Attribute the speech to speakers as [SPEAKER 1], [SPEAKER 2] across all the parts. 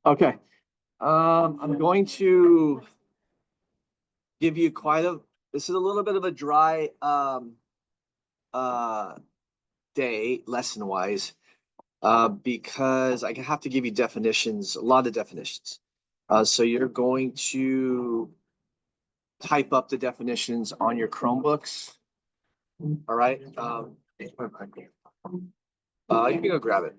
[SPEAKER 1] Okay. I'm going to give you this is a little bit of a dry day lesson wise, because I have to give you definitions, a lot of definitions. So you're going to type up the definitions on your Chromebooks. All right. You can go grab it.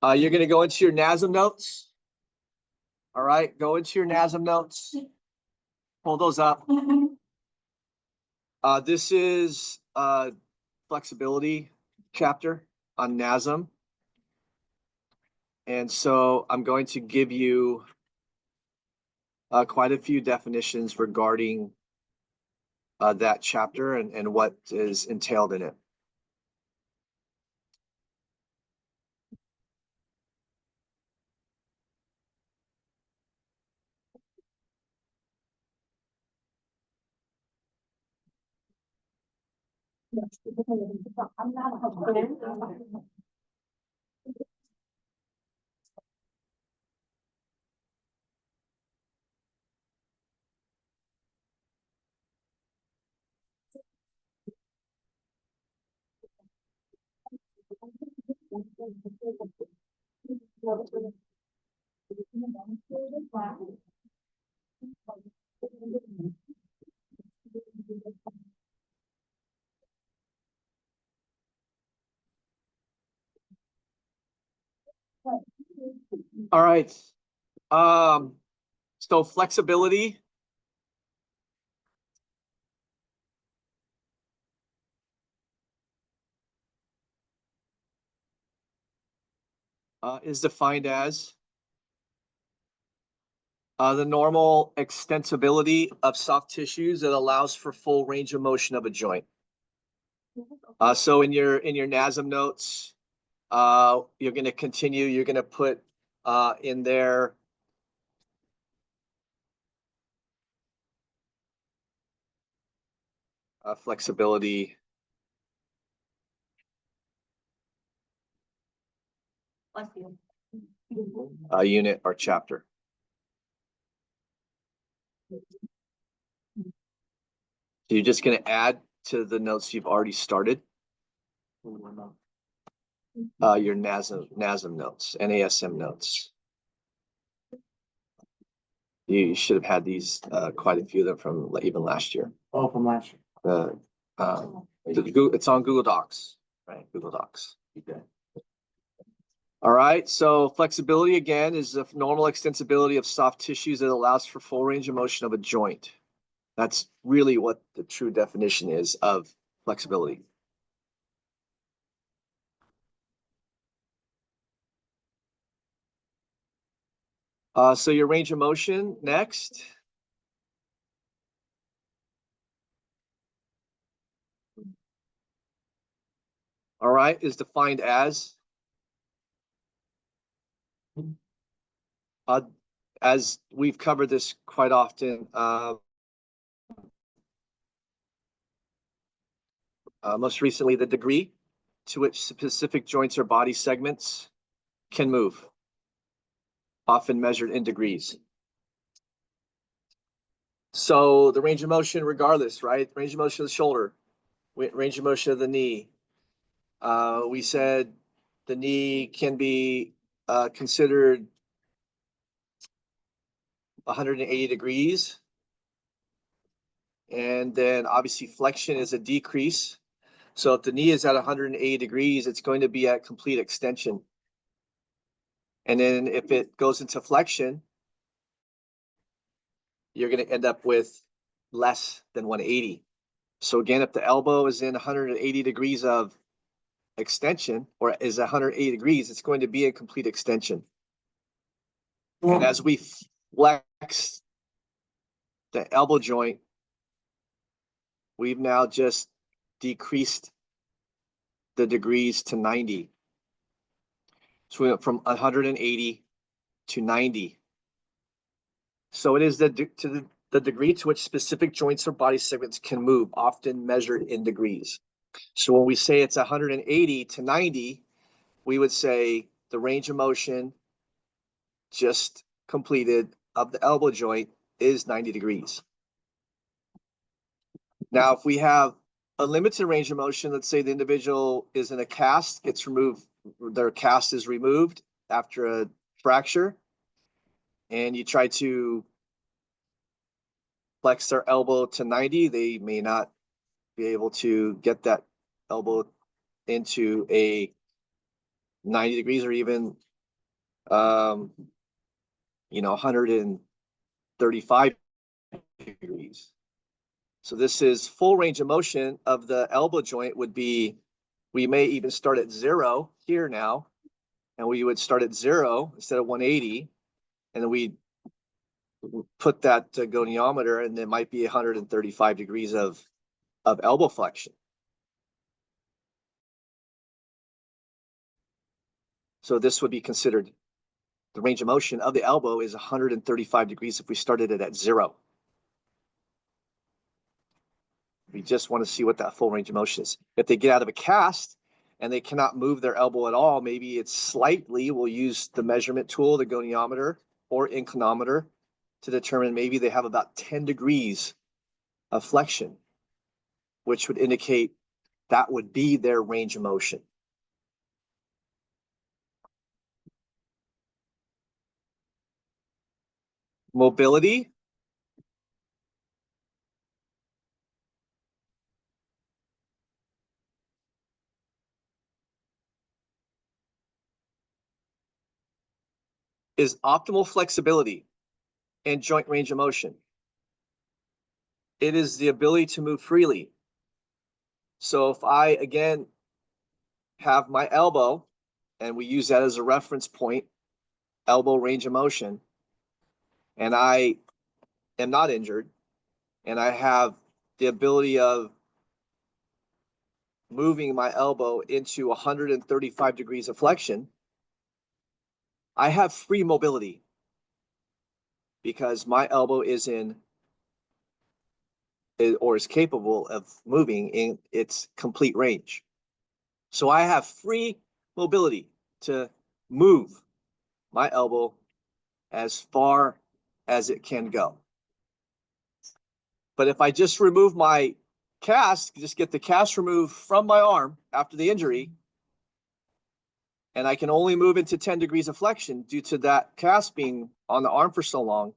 [SPEAKER 1] You're going to go into your NASM notes. All right, go into your NASM notes. Pull those up. This is flexibility chapter on NASM. And so I'm going to give you quite a few definitions regarding that chapter and what is entailed in it. All right. So flexibility is defined as the normal extensibility of soft tissues that allows for full range of motion of a joint. So in your NASM notes, you're going to continue. You're going to put in there flexibility. Unit or chapter. So you're just going to add to the notes you've already started. Your NASM notes, NASM notes. You should have had these, quite a few of them from even last year.
[SPEAKER 2] Oh, from last year.
[SPEAKER 1] It's on Google Docs, right? Google Docs.
[SPEAKER 2] Okay.
[SPEAKER 1] All right. So flexibility again is the normal extensibility of soft tissues that allows for full range of motion of a joint. That's really what the true definition is of flexibility. So your range of motion next. All right, is defined as we've covered this quite often. Most recently, the degree to which specific joints or body segments can move, often measured in degrees. So the range of motion, regardless, right? Range of motion of the shoulder, range of motion of the knee. We said the knee can be considered 180 degrees. And then obviously flexion is a decrease. So if the knee is at 180 degrees, it's going to be at complete extension. And then if it goes into flexion, you're going to end up with less than 180. So again, if the elbow is in 180 degrees of extension, or is 180 degrees, it's going to be a complete extension. And as we flex the elbow joint, we've now just decreased the degrees to 90. So we went from 180 to 90. So it is the degree to which specific joints or body segments can move, often measured in degrees. So when we say it's 180 to 90, we would say the range of motion just completed of the elbow joint is 90 degrees. Now, if we have a limited range of motion, let's say the individual is in a cast, gets removed, their cast is removed after a fracture, and you try to flex their elbow to 90, they may not be able to get that elbow into a 90 degrees or even 135 degrees. So this is full range of motion of the elbow joint would be, we may even start at 0 here now, and we would start at 0 instead of 180, and then we put that goniometer, and it might be 135 degrees of elbow flexion. So this would be considered, the range of motion of the elbow is 135 degrees if we started it at 0. We just want to see what that full range of motion is. If they get out of a cast and they cannot move their elbow at all, maybe it's slightly, we'll use the measurement tool, the goniometer or inclinometer, to determine maybe they have about 10 degrees of flexion, which would indicate that would be their range of motion. Mobility. Is optimal flexibility and joint range of motion. It is the ability to move freely. So if I, again, have my elbow, and we use that as a reference point, elbow range of motion, and I am not injured, and I have the ability of moving my elbow into 135 degrees of flexion, I have free mobility because my elbow is in, or is capable of moving in its complete range. So I have free mobility to move my elbow as far as it can go. But if I just remove my cast, just get the cast removed from my arm after the injury, and I can only move into 10 degrees of flexion due to that cast being on the arm for so long,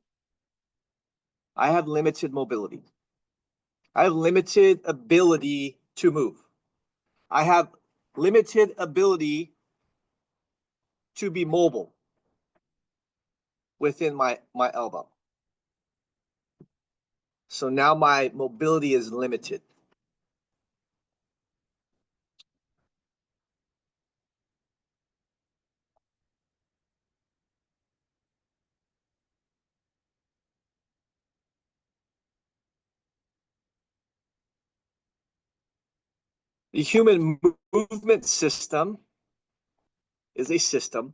[SPEAKER 1] I have limited mobility. I have limited ability to move. I have limited ability to be mobile within my elbow. So now my mobility is limited. The human movement system is a system,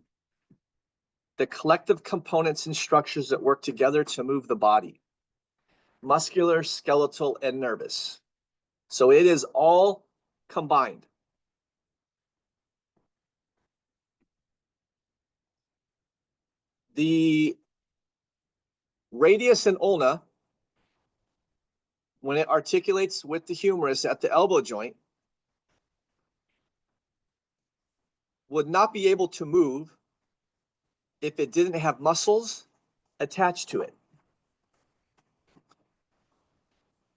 [SPEAKER 1] the collective components and structures that work together to move the body, muscular, skeletal, and nervous. So it is all combined. The radius and ulna, when it articulates with the humerus at the elbow joint, would not be able to move if it didn't have muscles attached to it.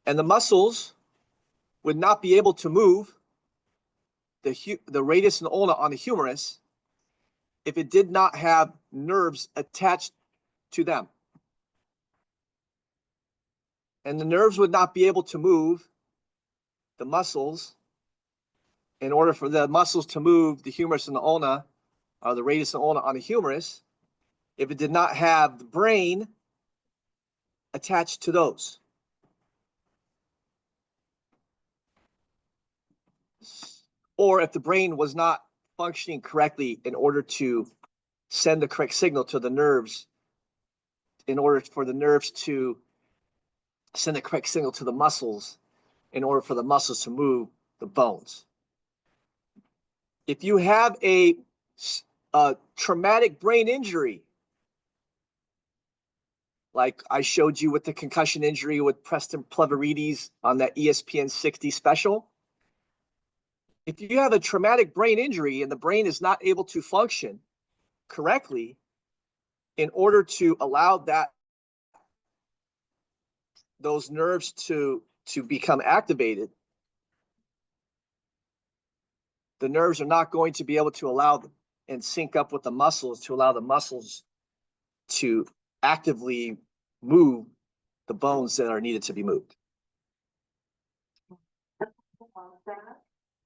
[SPEAKER 1] And the muscles would not be able to move the radius and ulna on the humerus if it did not have nerves attached to them. And the nerves would not be able to move the muscles in order for the muscles to move the humerus and the ulna, or the radius and ulna on the humerus, if it did not have the brain attached to those. Or if the brain was not functioning correctly in order to send the correct signal to the nerves, in order for the nerves to send a correct signal to the muscles in order for the muscles to move the bones. If you have a traumatic brain injury, like I showed you with the concussion injury with Preston Plaverides on that ESPN 60 special, if you have a traumatic brain injury and the brain is not able to function correctly in order to allow those nerves to become activated, the nerves are not going to be able to allow them and sync up with the muscles to allow the muscles to actively move the bones that are needed to be moved.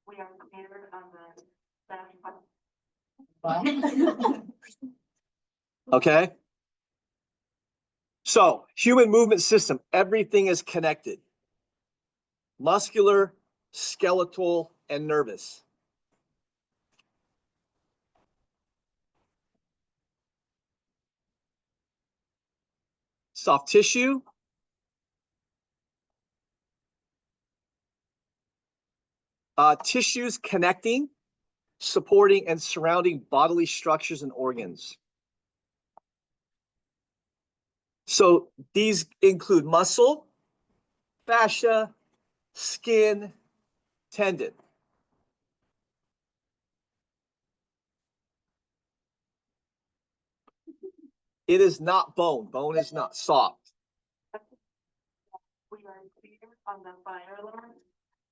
[SPEAKER 1] We are clear on the okay. So, human movement system, everything is connected. Muscular, skeletal, and nervous. Soft tissue. Tissues connecting, supporting, and surrounding bodily structures and organs. So these include muscle, fascia, skin, tendon. It is not bone. Bone is not soft. We are clear on the fire alarm.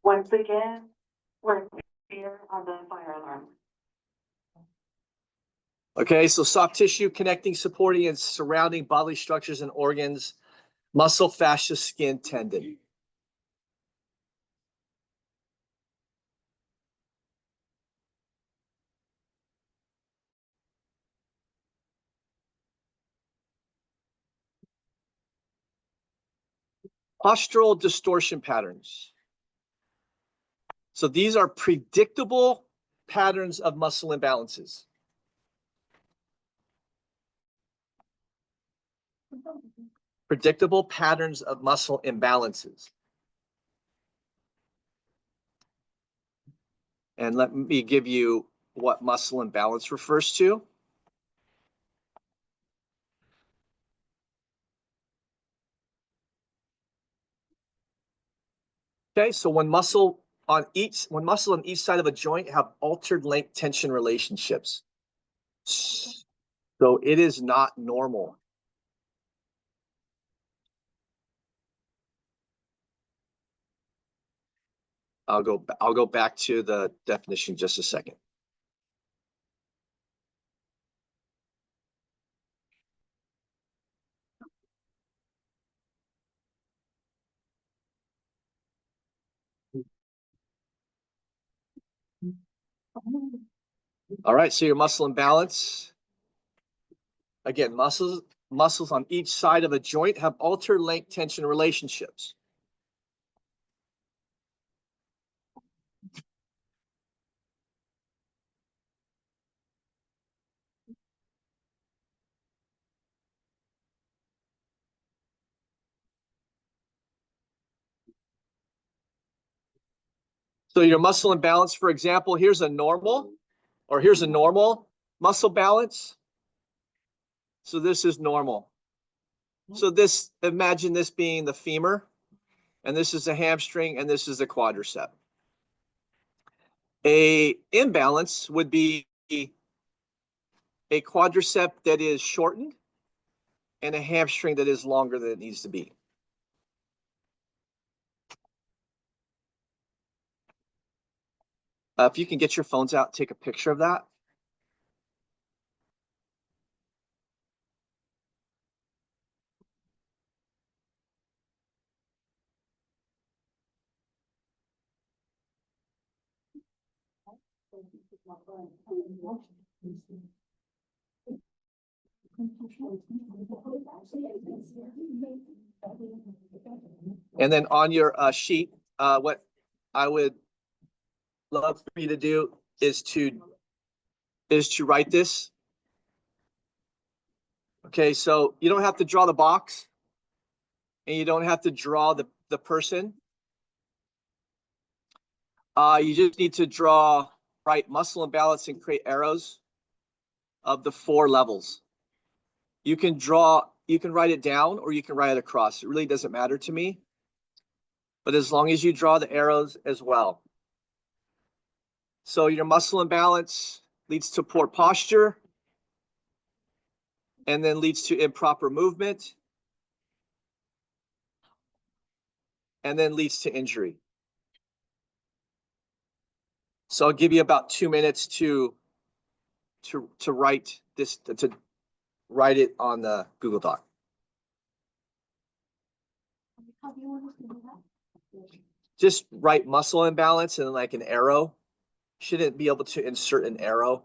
[SPEAKER 1] Once again, we're clear on the fire alarm. Okay, so soft tissue connecting, supporting, and surrounding bodily structures and organs, muscle, fascia, skin, tendon. Postural distortion patterns. So these are predictable patterns of muscle imbalances. Predictable patterns of muscle imbalances. And let me give you what muscle imbalance refers to. Okay, so when muscle on each side of a joint have altered length tension relationships. So it is not normal. I'll go back to the definition in just a second. All right, so your muscle imbalance. Again, muscles on each side of a joint have altered length tension relationships. So your muscle imbalance, for example, here's a normal muscle balance. So this is normal. So imagine this being the femur, and this is the hamstring, and this is the quadricep. A imbalance would be a quadricep that is shortened and a hamstring that is longer than it needs to be. If you can get your phones out, take a picture of that. And then on your sheet, what I would love for you to do is to write this. Okay, so you don't have to draw the box. and you don't have to draw the person. You just need to write muscle imbalance and create arrows of the 4 levels. You can write it down or you can write it across. It really doesn't matter to me, but as long as you draw the arrows as well. So your muscle imbalance leads to poor posture and then leads to improper movement and then leads to injury. So I'll give you about 2 minutes to write this, to write it on the Google Doc. Just write muscle imbalance and like an arrow. Shouldn't be able to insert an arrow.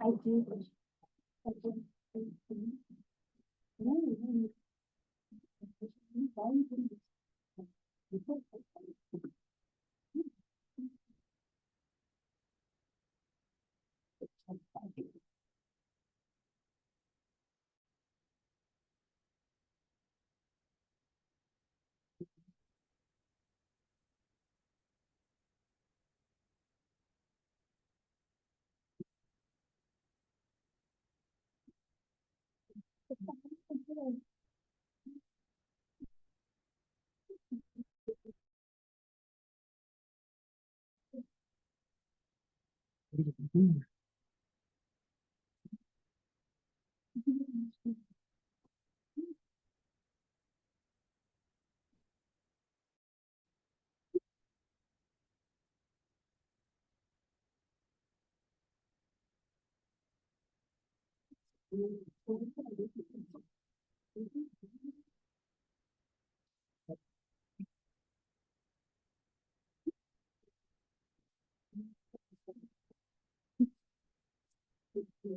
[SPEAKER 2] I do.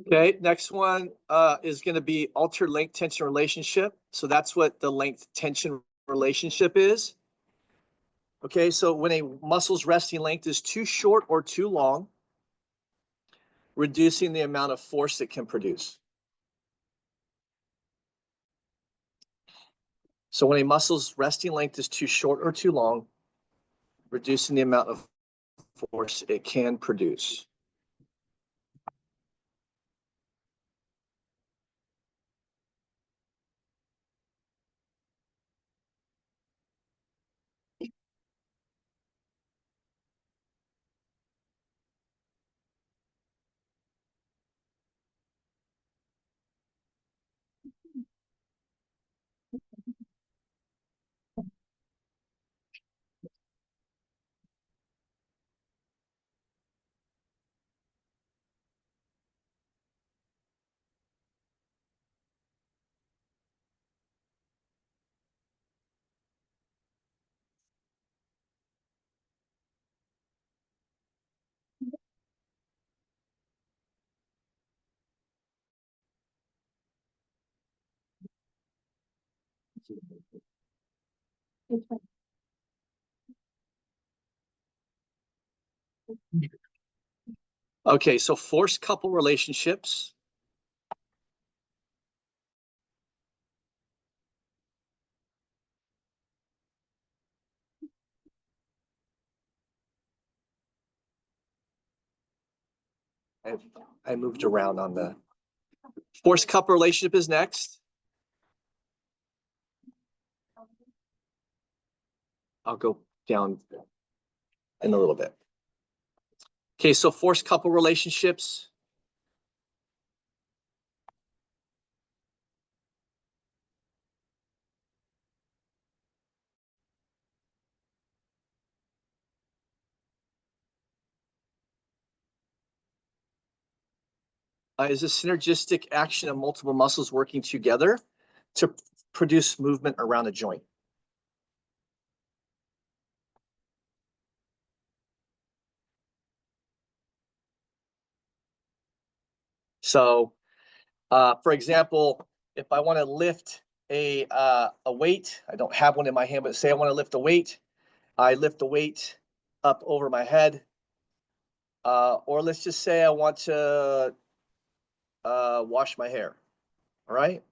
[SPEAKER 1] Okay, next one is going to be altered length tension relationship. So that's what the length tension relationship is. Okay, so when a muscle's resting length is too short or too long, reducing the amount of force it can produce. So when a muscle's resting length is too short or too long, reducing the amount of force it can produce. Okay, so force couple relationships. I moved around on the force couple relationship is next. I'll go down in a little bit. Okay, so force couple relationships. Is a synergistic action of multiple muscles working together to produce movement around a joint. So, for example, if I want to lift a weight, I don't have one in my hand, but say I want to lift a weight, I lift the weight up over my head. Or let's just say I want to wash my hair. All right.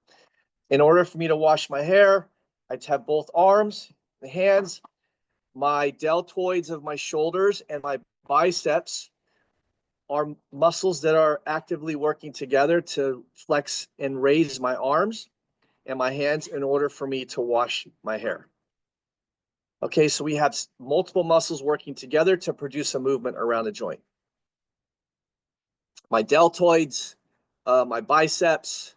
[SPEAKER 1] In order for me to wash my hair, I'd have both arms, the hands, my deltoids of my shoulders, and my biceps are muscles that are actively working together to flex and raise my arms and my hands in order for me to wash my hair. Okay, so we have multiple muscles working together to produce a movement around a joint. My deltoids, my biceps,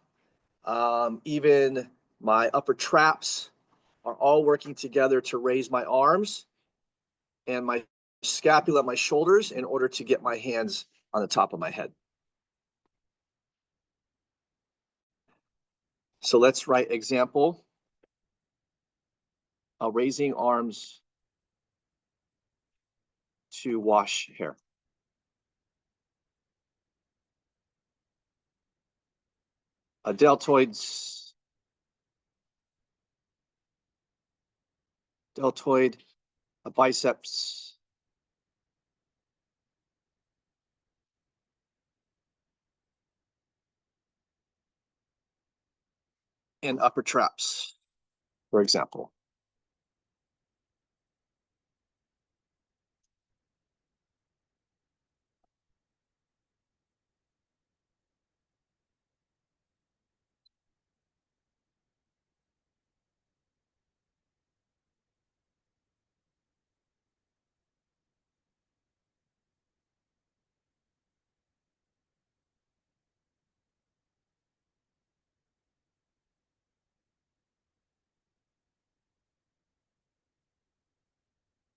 [SPEAKER 1] even my upper traps are all working together to raise my arms and my scapula, my shoulders, in order to get my hands on the top of my head. So let's write example. Raising arms to wash hair. Deltoid, biceps, and upper traps, for example.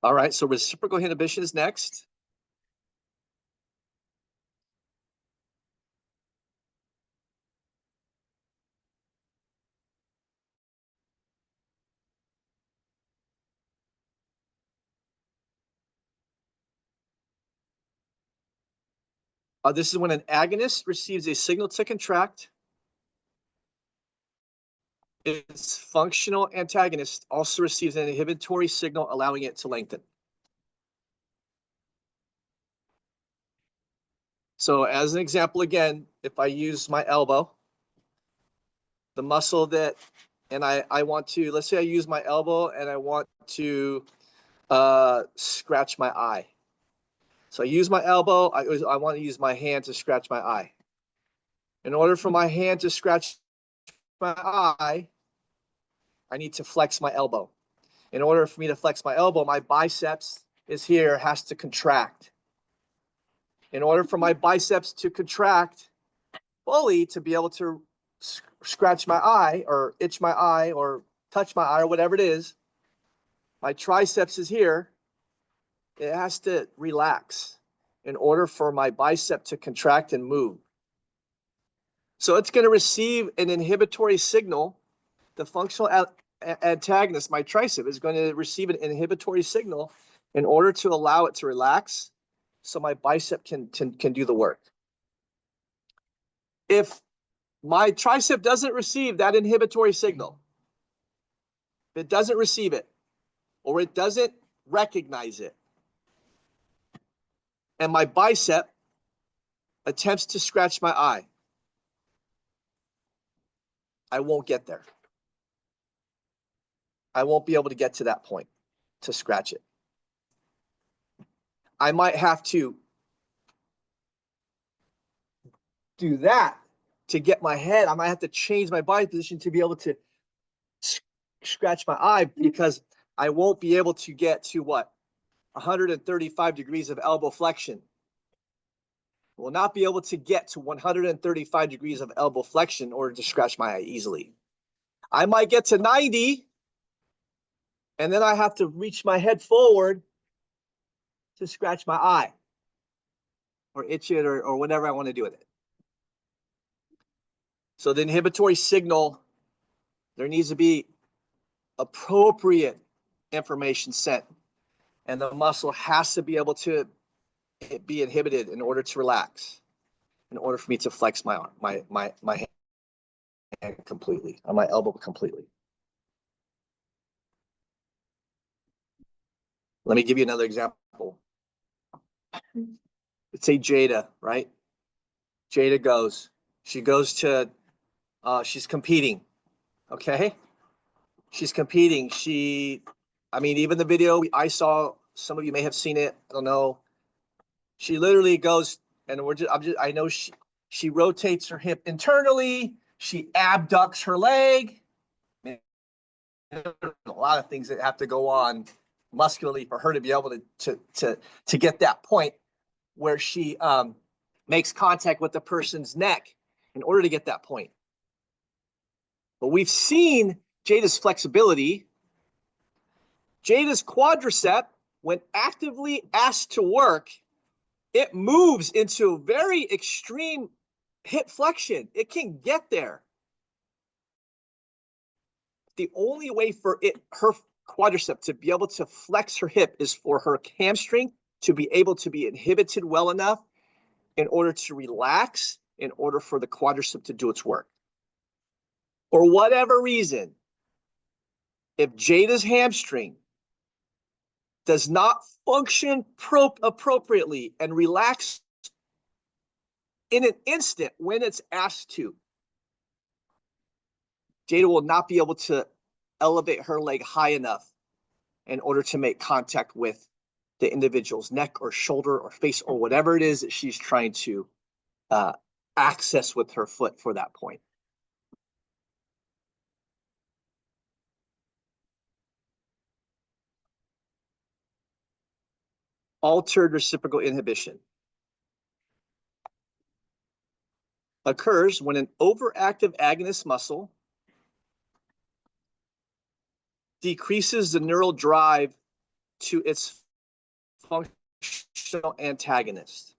[SPEAKER 1] All right, so reciprocal inhibition is next. This is when an agonist receives a signal to contract. Its functional antagonist also receives an inhibitory signal, allowing it to lengthen. So as an example, again, if I use my elbow, the muscle that, and I want to, let's say I use my elbow and I want to scratch my eye. So I use my elbow, I want to use my hand to scratch my eye. In order for my hand to scratch my eye, I need to flex my elbow. In order for me to flex my elbow, my biceps is here, has to contract. In order for my biceps to contract fully to be able to scratch my eye or itch my eye or touch my eye or whatever it is, my triceps is here. It has to relax in order for my bicep to contract and move. So it's going to receive an inhibitory signal. The functional antagonist, my tricep, is going to receive an inhibitory signal in order to allow it to relax so my bicep can do the work. If my tricep doesn't receive that inhibitory signal, if it doesn't receive it, or it doesn't recognize it, and my bicep attempts to scratch my eye, I won't get there. I won't be able to get to that point to scratch it. I might have to do that to get my head. I might have to change my body position to be able to scratch my eye, because I won't be able to get to what? 135 degrees of elbow flexion. Will not be able to get to 135 degrees of elbow flexion in order to scratch my eye easily. I might get to 90, and then I have to reach my head forward to scratch my eye or itch it or whatever I want to do with it. So the inhibitory signal, there needs to be appropriate information sent, and the muscle has to be able to be inhibited in order to relax, in order for me to flex my arm, my hand. hand completely, on my elbow completely. Let me give you another example. Let's say Jada, right? Jada goes, she goes to, she's competing, okay? She's competing. I mean, even the video I saw, some of you may have seen it, I don't know. She literally goes, and I know she rotates her hip internally, she abducts her leg. I mean, a lot of things that have to go on muscularly for her to be able to get that point where she makes contact with the person's neck in order to get that point. But we've seen Jada's flexibility. Jada's quadricep, when actively asked to work, it moves into a very extreme hip flexion. It can get there. The only way for her quadricep to be able to flex her hip is for her hamstring to be able to be inhibited well enough in order to relax, in order for the quadricep to do its work. For whatever reason, if Jada's hamstring does not function appropriately and relax in an instant when it's asked to, Jada will not be able to elevate her leg high enough in order to make contact with the individual's neck or shoulder or face or whatever it is that she's trying to access with her foot for that point. Altered reciprocal inhibition occurs when an overactive agonist muscle decreases the neural drive to its functional antagonist.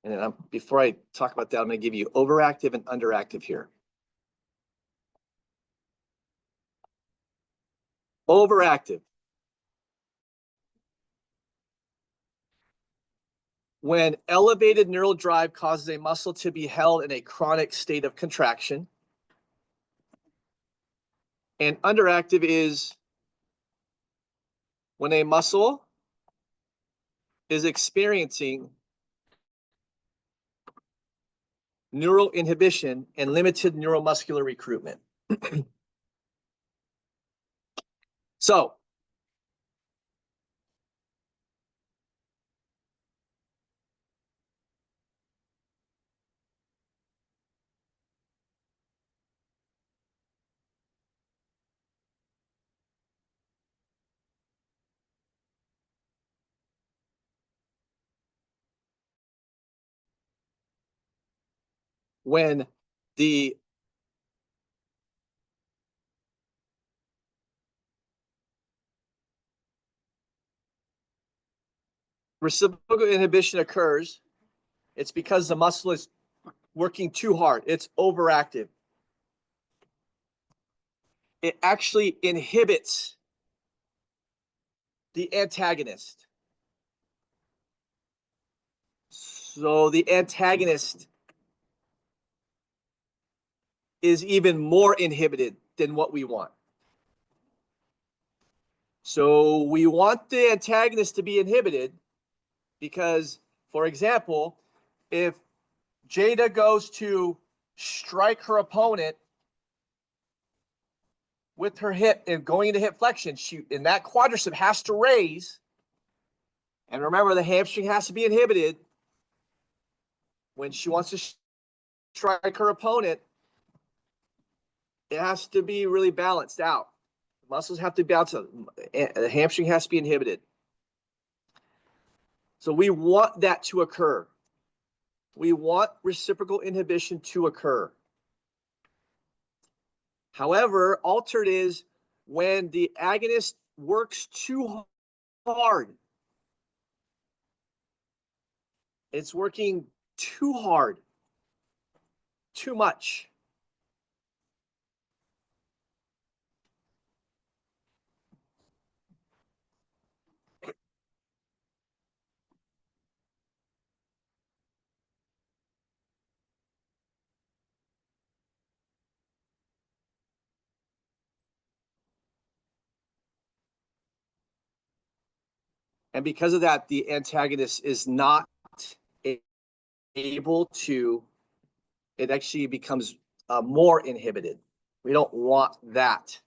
[SPEAKER 1] And before I talk about that, I'm going to give you overactive and underactive here. Overactive. When elevated neural drive causes a muscle to be held in a chronic state of contraction. And underactive is when a muscle is experiencing neural inhibition and limited neuromuscular recruitment. So, when the reciprocal inhibition occurs, it's because the muscle is working too hard. It's overactive. It actually inhibits the antagonist. So the antagonist is even more inhibited than what we want. So we want the antagonist to be inhibited because, for example, if Jada goes to strike her opponent with her hip and going into hip flexion, and that quadricep has to raise. And remember, the hamstring has to be inhibited when she wants to strike her opponent. It has to be really balanced out. The muscles have to be balanced out. The hamstring has to be inhibited. So we want that to occur. We want reciprocal inhibition to occur. However, altered is when the agonist works too hard. It's working too hard, too much. And because of that, the antagonist is not able to, it actually becomes more inhibited. We don't want that.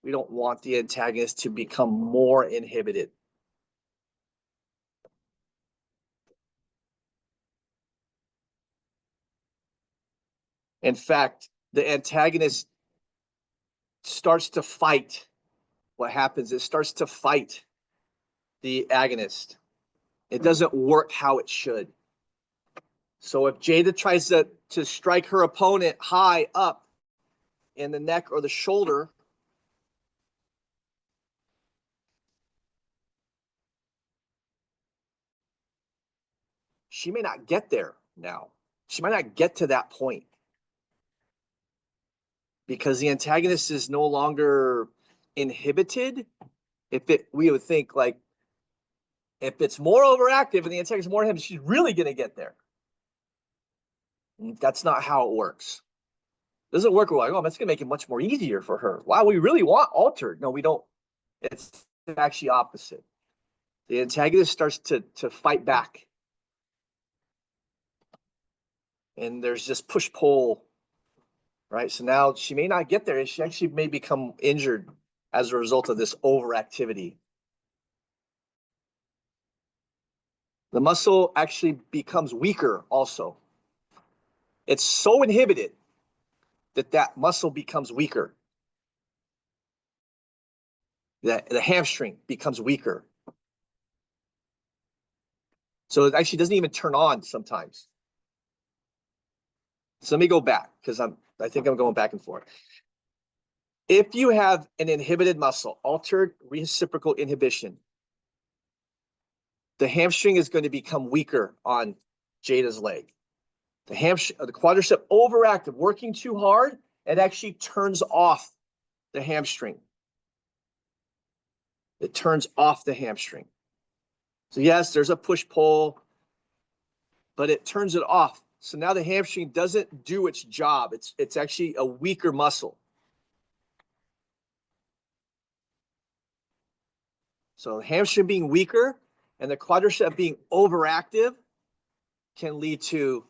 [SPEAKER 1] We don't want the antagonist to become more inhibited. In fact, the antagonist starts to fight. What happens? It starts to fight the agonist. It doesn't work how it should. So if Jada tries to strike her opponent high up in the neck or the shoulder, she may not get there now. She might not get to that point because the antagonist is no longer inhibited. We would think like, if it's more overactive and the antagonist is more inhibited, she's really going to get there. That's not how it works. It doesn't work. We're like, oh, that's going to make it much more easier for her. Wow, we really want altered. No, we don't. It's actually opposite. The antagonist starts to fight back. And there's just push-pull, right? So now she may not get there, and she actually may become injured as a result of this overactivity. The muscle actually becomes weaker also. It's so inhibited that muscle becomes weaker. The hamstring becomes weaker. So it actually doesn't even turn on sometimes. So let me go back because I think I'm going back and forth. If you have an inhibited muscle, altered reciprocal inhibition, the hamstring is going to become weaker on Jada's leg. The quadricep overactive, working too hard, it actually turns off the hamstring. It turns off the hamstring. So yes, there's a push-pull, but it turns it off. So now the hamstring doesn't do its job. It's actually a weaker muscle. So the hamstring being weaker and the quadricep being overactive can lead to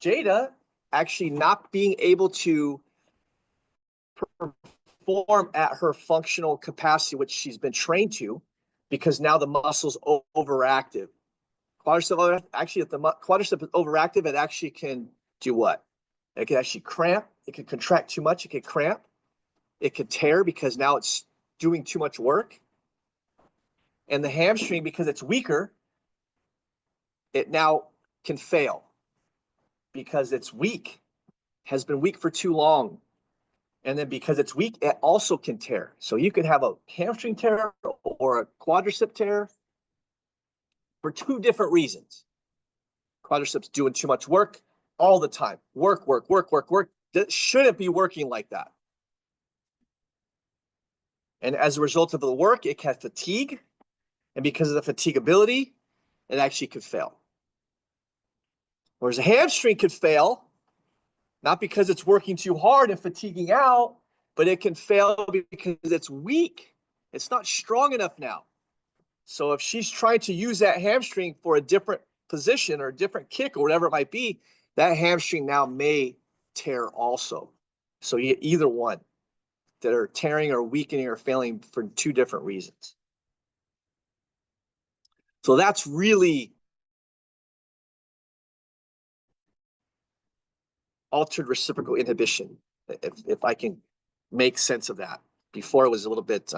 [SPEAKER 1] Jada actually not being able to perform at her functional capacity, which she's been trained to, because now the muscle's overactive. Quadricep, actually, if the quadricep is overactive, it actually can do what? It can actually cramp. It can contract too much. It can cramp. It could tear because now it's doing too much work. And the hamstring, because it's weaker, it now can fail because it's weak, has been weak for too long. And then because it's weak, it also can tear. So you could have a hamstring tear or a quadricep tear for two different reasons. Quadriceps doing too much work all the time. Work. That shouldn't be working like that. And as a result of the work, it can fatigue. And because of the fatigability, it actually could fail. Whereas a hamstring could fail, not because it's working too hard and fatiguing out, but it can fail because it's weak. It's not strong enough now. So if she's trying to use that hamstring for a different position or a different kick or whatever it might be, that hamstring now may tear also. So you get either one that are tearing or weakening or failing for two different reasons. So that's really altered reciprocal inhibition, if I can make sense of that. Before it was a little bit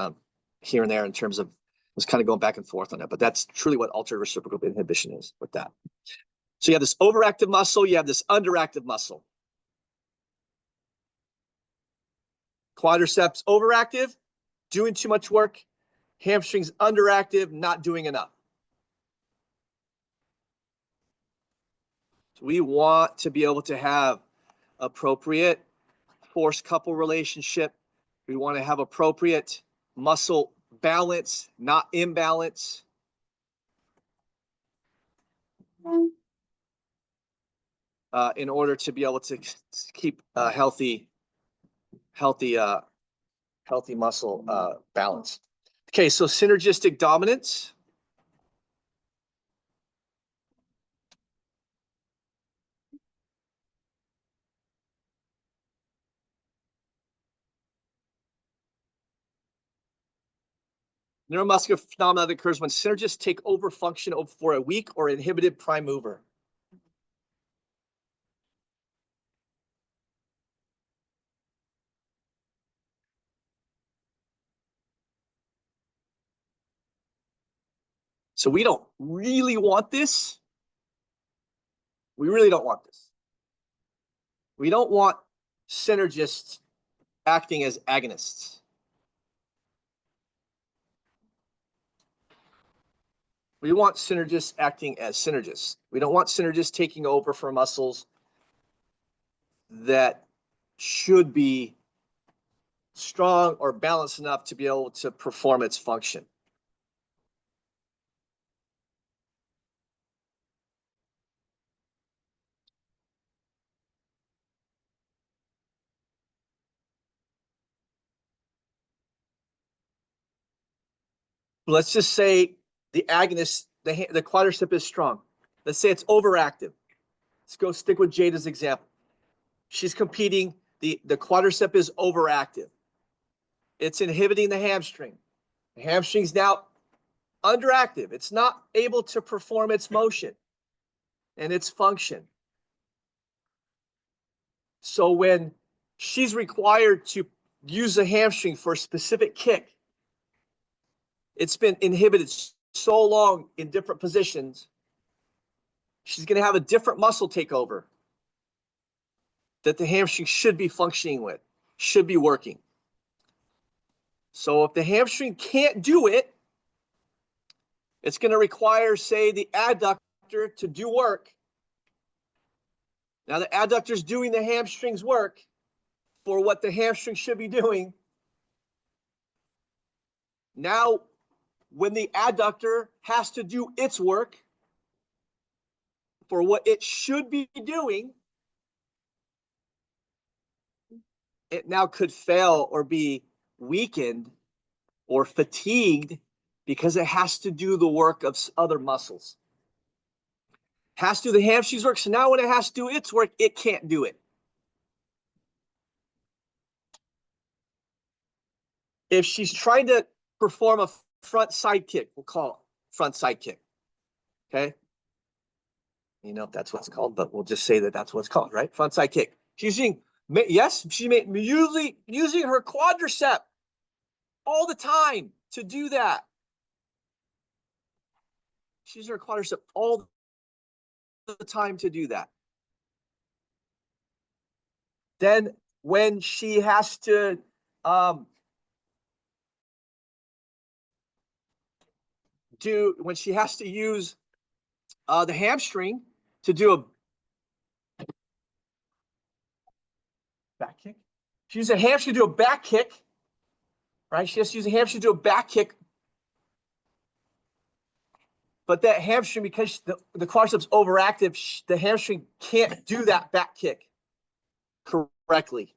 [SPEAKER 1] here and there in terms of, was kind of going back and forth on that, but that's truly what altered reciprocal inhibition is with that. So you have this overactive muscle, you have this underactive muscle. Quadriceps overactive, doing too much work. Hamstrings underactive, not doing enough. So we want to be able to have appropriate force couple relationship. We want to have appropriate muscle balance, not imbalance. In order to be able to keep a healthy muscle balance. Okay, so synergistic dominance. Neuromuscular phenomena that occurs when synergists take over function for a weak or inhibited prime mover. So we don't really want this. We really don't want this. We don't want synergists acting as agonists. We want synergists acting as synergists. We don't want synergists taking over for muscles that should be strong or balanced enough to be able to perform its function. Let's just say the agonist, the quadricep is strong. Let's say it's overactive. Let's go stick with Jada's example. She's competing. The quadricep is overactive. It's inhibiting the hamstring. The hamstring's now underactive. It's not able to perform its motion and its function. So when she's required to use the hamstring for a specific kick, it's been inhibited so long in different positions, she's going to have a different muscle take over that the hamstring should be functioning with, should be working. So if the hamstring can't do it, it's going to require, say, the adductor to do work. Now the adductor is doing the hamstring's work for what the hamstring should be doing. Now, when the adductor has to do its work for what it should be doing, it now could fail or be weakened or fatigued because it has to do the work of other muscles. Has to do the hamstring's work. So now when it has to do its work, it can't do it. If she's trying to perform a front side kick, we'll call it front side kick. Okay. You know if that's what it's called, but we'll just say that that's what it's called, right? Front side kick. She's using, yes, she's usually using her quadricep all the time to do that. She's using her quadricep all the time to do that. Then when she has to use the hamstring to do a back kick. She uses a hamstring to do a back kick, right? She has to use a hamstring to do a back kick. But that hamstring, because the quadricep's overactive, the hamstring can't do that back kick correctly.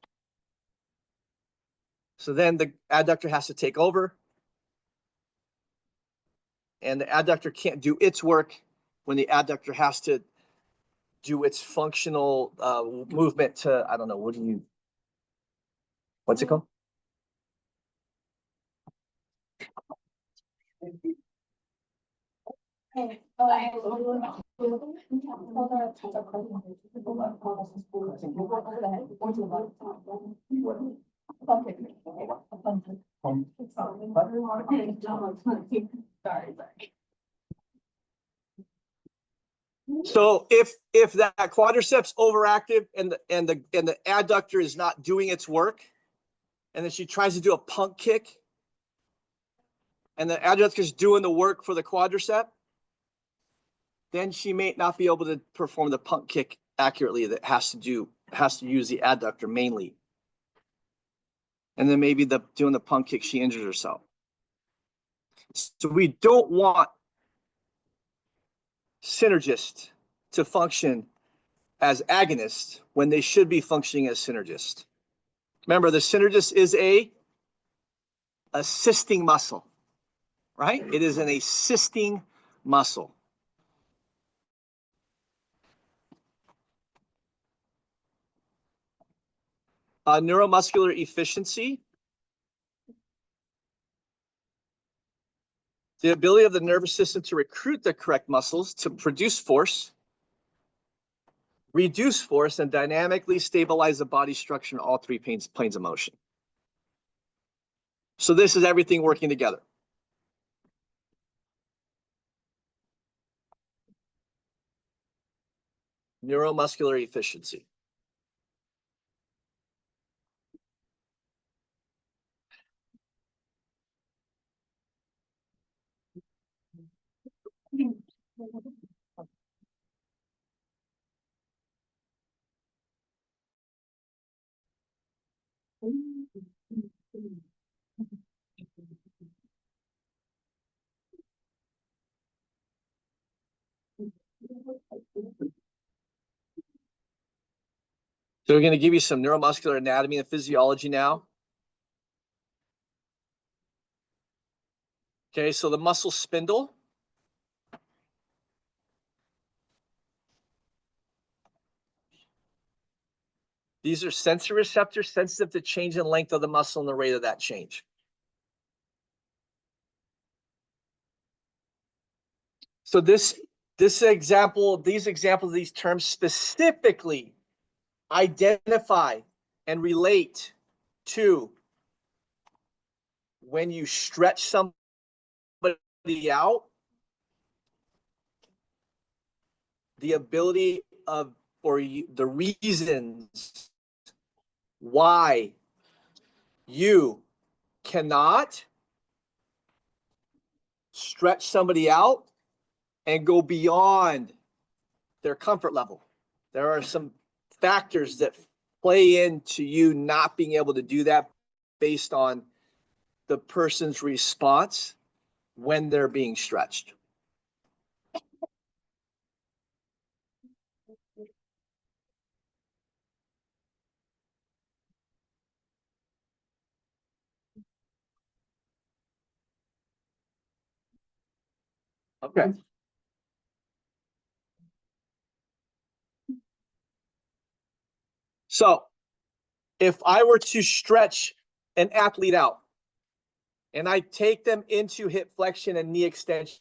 [SPEAKER 1] So then the adductor has to take over. And the adductor can't do its work when the adductor has to do its functional movement to, I don't know, what's it called? So if that quadriceps overactive and the adductor is not doing its work, and then she tries to do a punk kick, and the adductor is doing the work for the quadricep, then she may not be able to perform the pump kick accurately. That has to use the adductor mainly. And then maybe doing the pump kick, she injures herself. So we don't want synergists to function as agonists when they should be functioning as synergists. Remember, the synergist is a assisting muscle, right? It is an assisting muscle. Neuromuscular efficiency. The ability of the nervous system to recruit the correct muscles to produce force, reduce force, and dynamically stabilize the body structure in all three planes of motion. So this is everything working together. Neuromuscular efficiency. So we're going to give you some neuromuscular anatomy and physiology now. Okay, so the muscle spindle. These are sensory receptors sensitive to change in length of the muscle and the rate of that change. So these examples, these terms specifically identify and relate to when you stretch somebody out, the ability of, or the reasons why you cannot stretch somebody out and go beyond their comfort level. There are some factors that play into you not being able to do that based on the person's response when they're being stretched. Okay. So if I were to stretch an athlete out and I take them into hip flexion and knee extension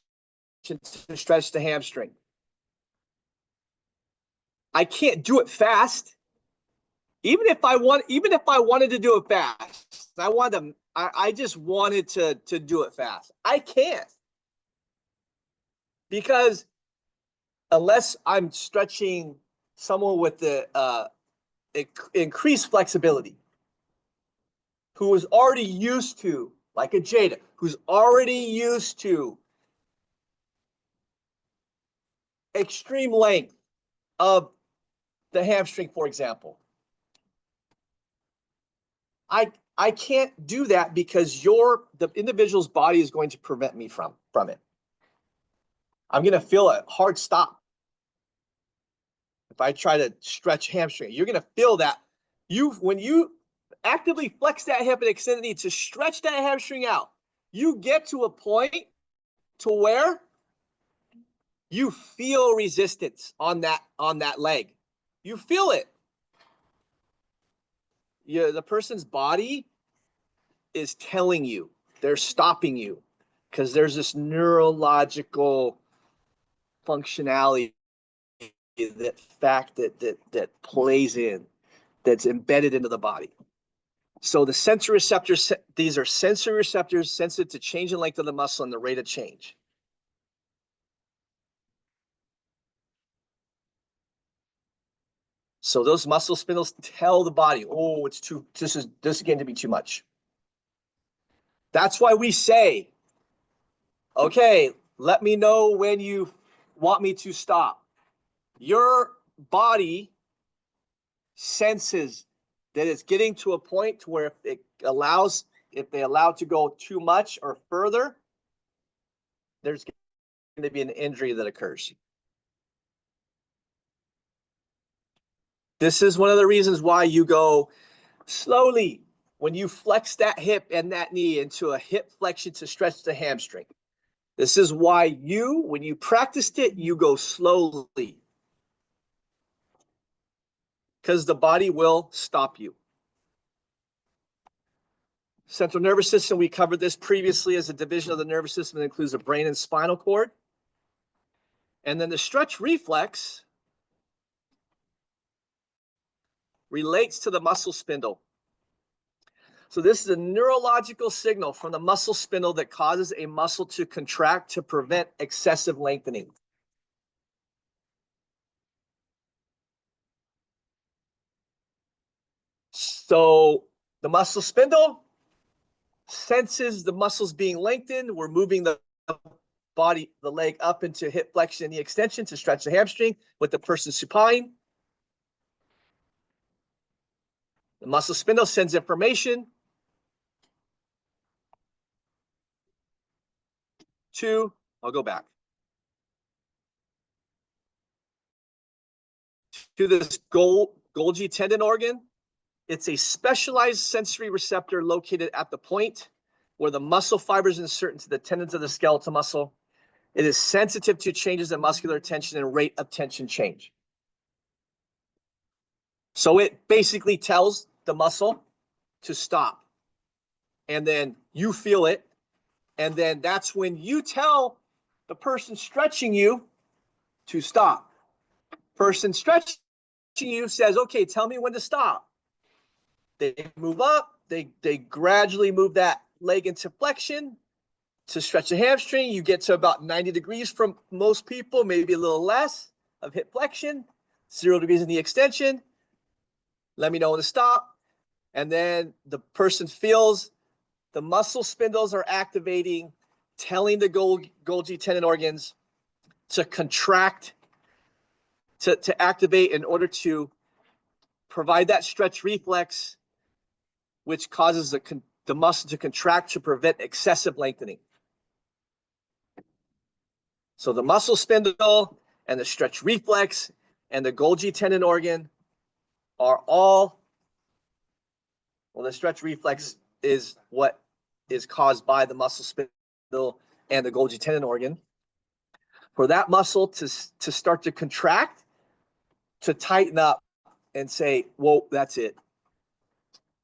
[SPEAKER 1] to stretch the hamstring, I can't do it fast. Even if I wanted to do it fast, I just wanted to do it fast. I can't. Because unless I'm stretching someone with the increased flexibility, who is already used to, like a Jada, who's already used to extreme length of the hamstring, for example, I can't do that because the individual's body is going to prevent me from it. I'm going to feel a hard stop. If I try to stretch hamstring, you're going to feel that. When you actively flex that hip and extend the knee to stretch that hamstring out, you get to a point to where you feel resistance on that leg. You feel it. The person's body is telling you, they're stopping you, because there's this neurological functionality, that plays in, that's embedded into the body. So the sensory receptors, these are sensory receptors sensitive to change in length of the muscle and the rate of change. So those muscle spindles tell the body, oh, this is getting to be too much. That's why we say, okay, let me know when you want me to stop. Your body senses that it's getting to a point where if they allow to go too much or further, there's going to be an injury that occurs. This is one of the reasons why you go slowly when you flex that hip and that knee into a hip flexion to stretch the hamstring. This is why when you practiced it, you go slowly. Because the body will stop you. Central nervous system, we covered this previously as a division of the nervous system that includes the brain and spinal cord. And then the stretch reflex relates to the muscle spindle. So this is a neurological signal from the muscle spindle that causes a muscle to contract to prevent excessive lengthening. So the muscle spindle senses the muscles being lengthened. We're moving the leg up into hip flexion and knee extension to stretch the hamstring with the person supine. The muscle spindle sends information to, I'll go back, to this Golgi tendon organ. It's a specialized sensory receptor located at the point where the muscle fibers insert into the tendons of the skeletal muscle. It is sensitive to changes in muscular tension and rate of tension change. So it basically tells the muscle to stop. And then you feel it. And then that's when you tell the person stretching you to stop. Person stretching you says, okay, tell me when to stop. They move up. They gradually move that leg into flexion to stretch the hamstring. You get to about 90 degrees from most people, maybe a little less of hip flexion, 0 degrees in the extension. Let me know when to stop. And then the person feels the muscle spindles are activating, telling the Golgi tendon organs to contract, to activate in order to provide that stretch reflex, which causes the muscle to contract to prevent excessive lengthening. So the muscle spindle and the stretch reflex and the Golgi tendon organ are all, well, the stretch reflex is what is caused by the muscle spindle and the Golgi tendon organ. For that muscle to start to contract, to tighten up and say, whoa, that's it.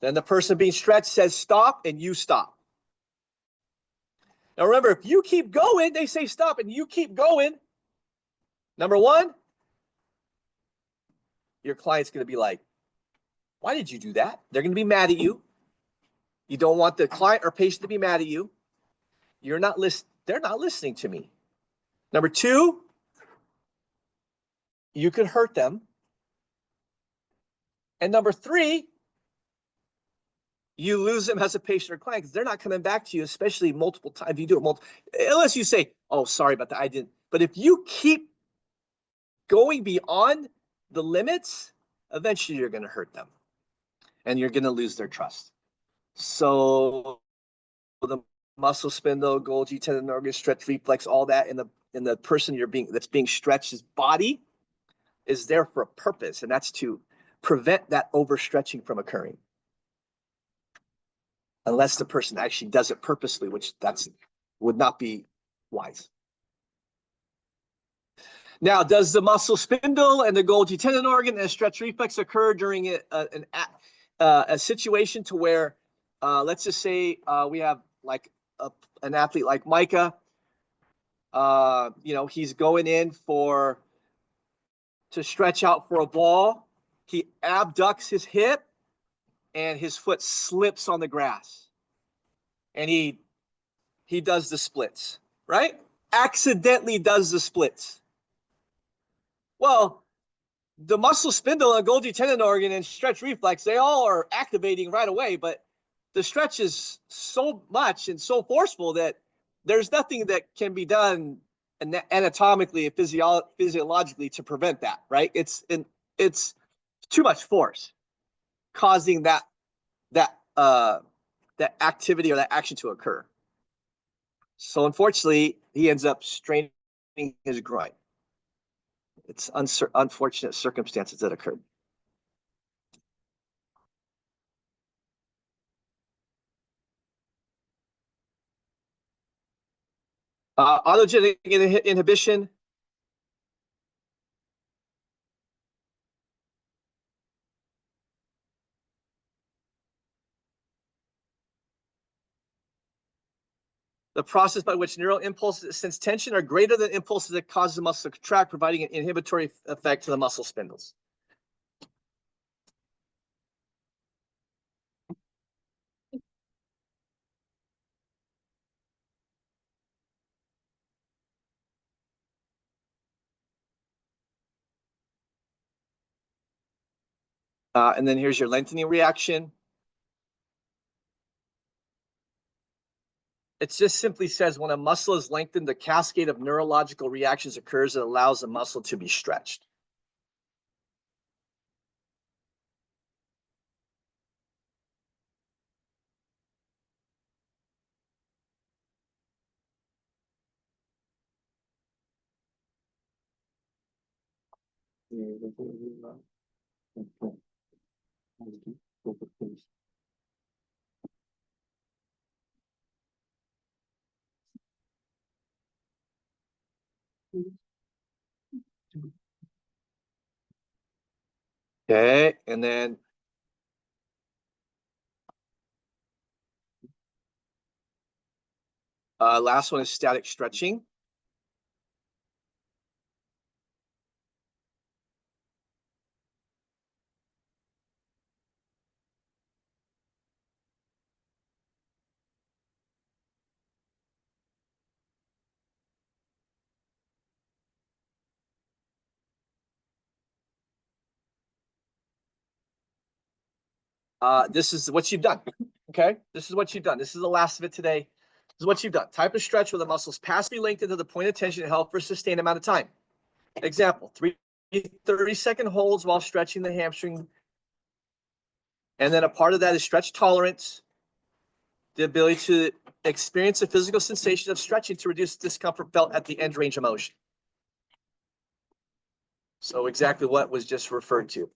[SPEAKER 1] Then the person being stretched says stop, and you stop. Now remember, if you keep going, they say stop, and you keep going, number one, your client's going to be like, why did you do that? They're going to be mad at you. You don't want the client or patient to be mad at you. They're not listening to me. Number two, you could hurt them. And number three, you lose them as a patient or client because they're not coming back to you, especially multiple times. If you do it multiple, unless you say, oh, sorry about that, I didn't. But if you keep going beyond the limits, eventually you're going to hurt them and you're going to lose their trust. So the muscle spindle, Golgi tendon organ, stretch reflex, all that in the person that's being stretched's body is there for a purpose, and that's to prevent that overstretching from occurring. Unless the person actually does it purposely, which would not be wise. Now, does the muscle spindle and the Golgi tendon organ and stretch reflex occur during a situation to where, let's just say we have like an athlete like Micah, he's going in to stretch out for a ball. He abducts his hip and his foot slips on the grass. And he does the splits, right? Accidentally does the splits. Well, the muscle spindle and Golgi tendon organ and stretch reflex, they all are activating right away, but the stretch is so much and so forceful that there's nothing that can be done anatomically and physiologically to prevent that, right? It's too much force causing that activity or that action to occur. So unfortunately, he ends up straining his groin. It's unfortunate circumstances that occurred. Autogenic inhibition. The process by which neural impulses that sense tension are greater than impulses that cause the muscle to contract, providing an inhibitory effect to the muscle spindles. And then here's your lengthening reaction. It just simply says when a muscle is lengthened, the cascade of neurological reactions occurs that allows the muscle to be stretched. Okay, and then last one is static stretching. This is what you've done. Okay, this is what you've done. This is the last of it today. This is what you've done. Type of stretch where the muscles passively linked into the point of tension and held for a sustained amount of time. Example, 30-second holds while stretching the hamstring. And then a part of that is stretch tolerance, the ability to experience the physical sensation of stretching to reduce discomfort felt at the end range of motion. So exactly what was just referred to.